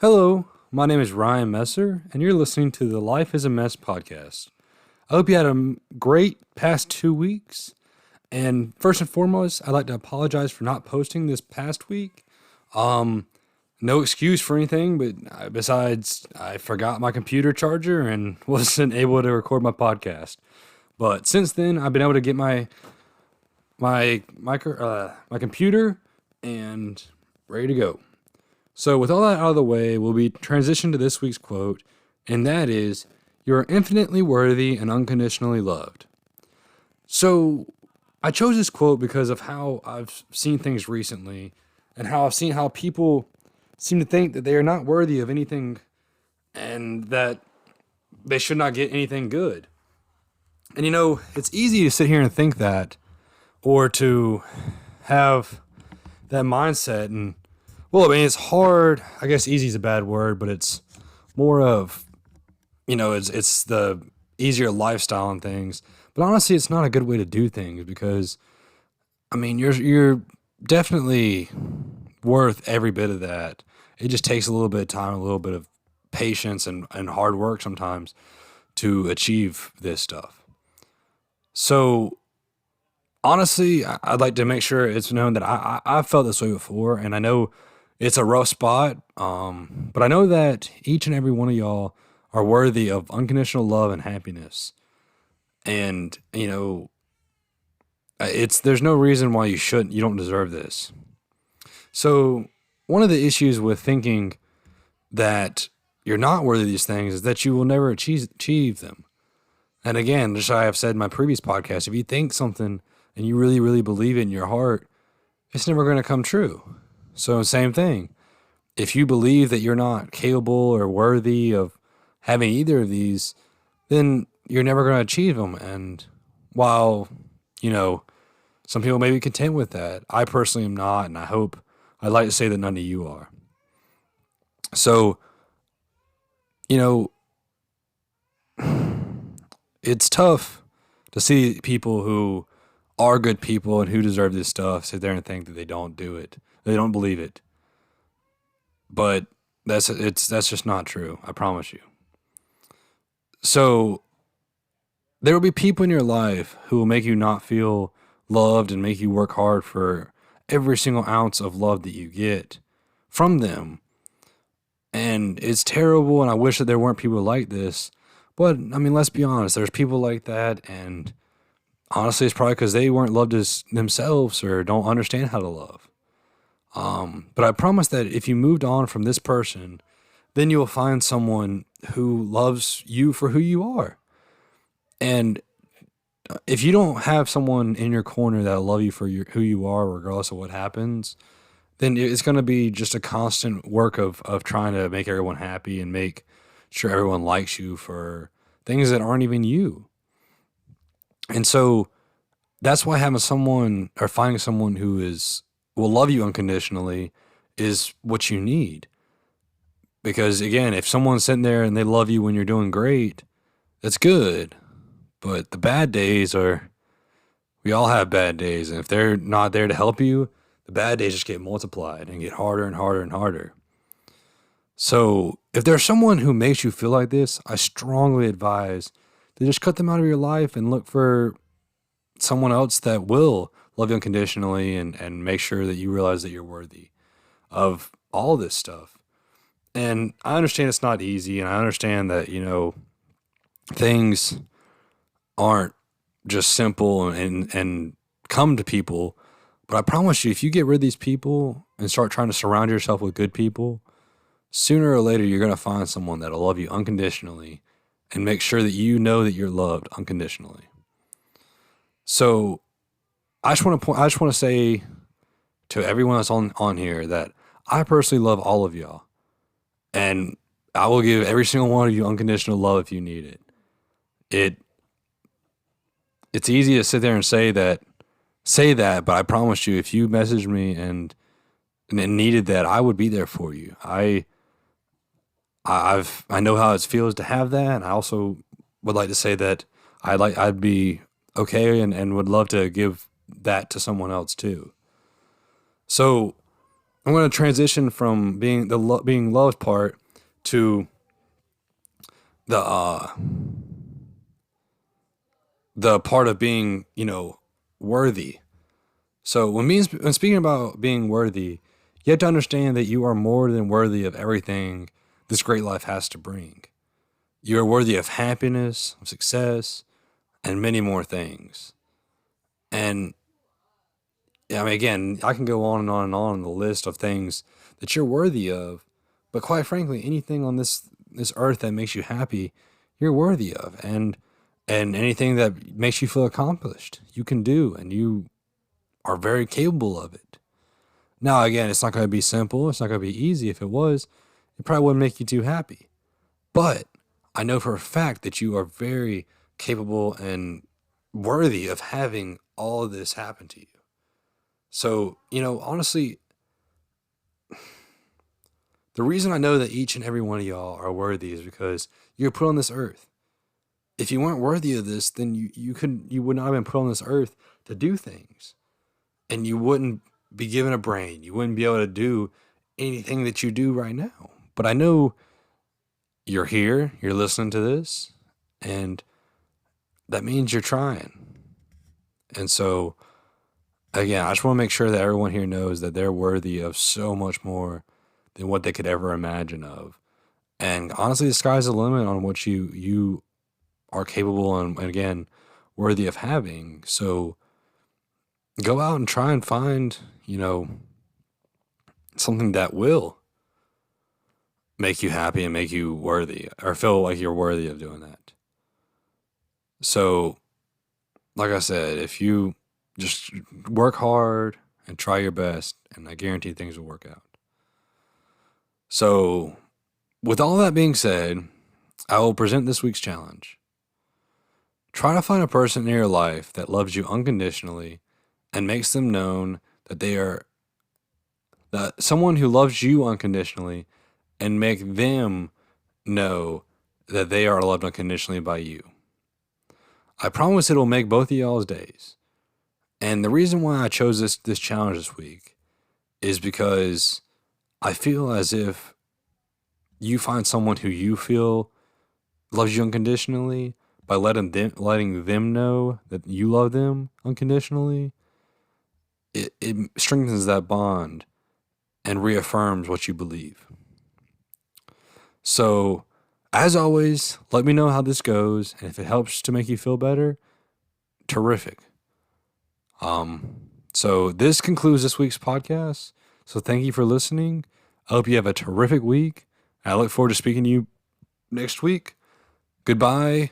Hello, my name is Ryan Messer, and you're listening to the Life is a Mess podcast. I hope you had a great past 2 weeks. And first and foremost, I'd like to apologize for not posting this past week. No excuse for anything, but besides, I forgot my computer charger and wasn't able to record my podcast. But since then, I've been able to get my computer and ready to go. So, with all that out of the way, we'll be transitioned to this week's quote, and that is, "You are infinitely worthy and unconditionally loved." So, I chose this quote because of how I've seen things recently and how I've seen how people seem to think that they are not worthy of anything and that they should not get anything good. And it's easy to sit here and think that or to have that mindset and it's hard. I guess easy is a bad word, but it's more of, it's the easier lifestyle and things. But honestly, it's not a good way to do things because, you're definitely worth every bit of that. It just takes a little bit of time, a little bit of patience and hard work sometimes to achieve this stuff. So honestly, I'd like to make sure it's known that I've felt this way before, and I know it's a rough spot, but I know that each and every one of y'all are worthy of unconditional love and happiness. And, there's no reason why you don't deserve this. So, one of the issues with thinking that you're not worthy of these things is that you will never achieve them. And again, just like I've said in my previous podcast, if you think something and you really, really believe it in your heart, it's never going to come true. So same thing. If you believe that you're not capable or worthy of having either of these, then you're never going to achieve them. And while, some people may be content with that, I personally am not, and I'd like to say that none of you are. So, it's tough to see people who are good people and who deserve this stuff sit there and think that they don't do it. They don't believe it. But that's just not true. I promise you. So there will be people in your life who will make you not feel loved and make you work hard for every single ounce of love that you get from them. And it's terrible, and I wish that there weren't people like this. But, let's be honest. There's people like that, and honestly, it's probably because they weren't loved as themselves or don't understand how to love. But I promise that if you moved on from this person, then you will find someone who loves you for who you are. And if you don't have someone in your corner that'll love you for who you are, regardless of what happens, then it's going to be just a constant work of trying to make everyone happy and make sure everyone likes you for things that aren't even you. And so that's why having someone or finding someone who will love you unconditionally is what you need. Because again, if someone's sitting there and they love you when you're doing great, that's good. But the bad days we all have bad days. And if they're not there to help you, the bad days just get multiplied and get harder and harder and harder. So if there's someone who makes you feel like this, I strongly advise to just cut them out of your life and look for someone else that will love you unconditionally and make sure that you realize that you're worthy of all this stuff. And I understand it's not easy, and I understand that, things aren't just simple and come to people. But I promise you, if you get rid of these people and start trying to surround yourself with good people, sooner or later you're going to find someone that'll love you unconditionally and make sure that you know that you're loved unconditionally. So I just want to say to everyone that's on here that I personally love all of y'all, and I will give every single one of you unconditional love if you need it. It's easy to sit there and say that, but I promise you, if you messaged me and needed that, I would be there for you. I know how it feels to have that, and I also would like to say that I'd be okay and would love to give that to someone else too. So I'm going to transition from being being loved part to the the part of being, worthy. So when speaking about being worthy, you have to understand that you are more than worthy of everything this great life has to bring. You are worthy of happiness, of success, and many more things. And yeah, I mean, again, I can go on and on and on the list of things that you're worthy of. But quite frankly, anything on this earth that makes you happy, you're worthy of, and anything that makes you feel accomplished, you can do, and you are very capable of it. Now, again, it's not going to be simple. It's not going to be easy. If it was, it probably wouldn't make you too happy. But I know for a fact that you are very capable and worthy of having all of this happen to you. So, honestly, the reason I know that each and every one of y'all are worthy is because you're put on this earth. If you weren't worthy of this, then you would not have been put on this earth to do things. And you wouldn't be given a brain. You wouldn't be able to do anything that you do right now. But I know you're here, you're listening to this, and that means you're trying. And so, again, I just want to make sure that everyone here knows that they're worthy of so much more than what they could ever imagine of. And honestly, the sky's the limit on what you are capable and again, worthy of having. So go out and try and find, something that will make you happy and make you worthy or feel like you're worthy of doing that. So, like I said, if you just work hard and try your best, and I guarantee things will work out. So, with all that being said, I will present this week's challenge. Try to find a person in your life that loves you unconditionally and makes them known that someone who loves you unconditionally and make them know that they are loved unconditionally by you. I promise it'll make both of y'all's days. And the reason why I chose this challenge this week is because I feel as if you find someone who you feel loves you unconditionally by letting them know that you love them unconditionally. It strengthens that bond and reaffirms what you believe. So, as always, let me know how this goes, and if it helps to make you feel better, terrific. So this concludes this week's podcast. So thank you for listening. I hope you have a terrific week. I look forward to speaking to you next week. Goodbye.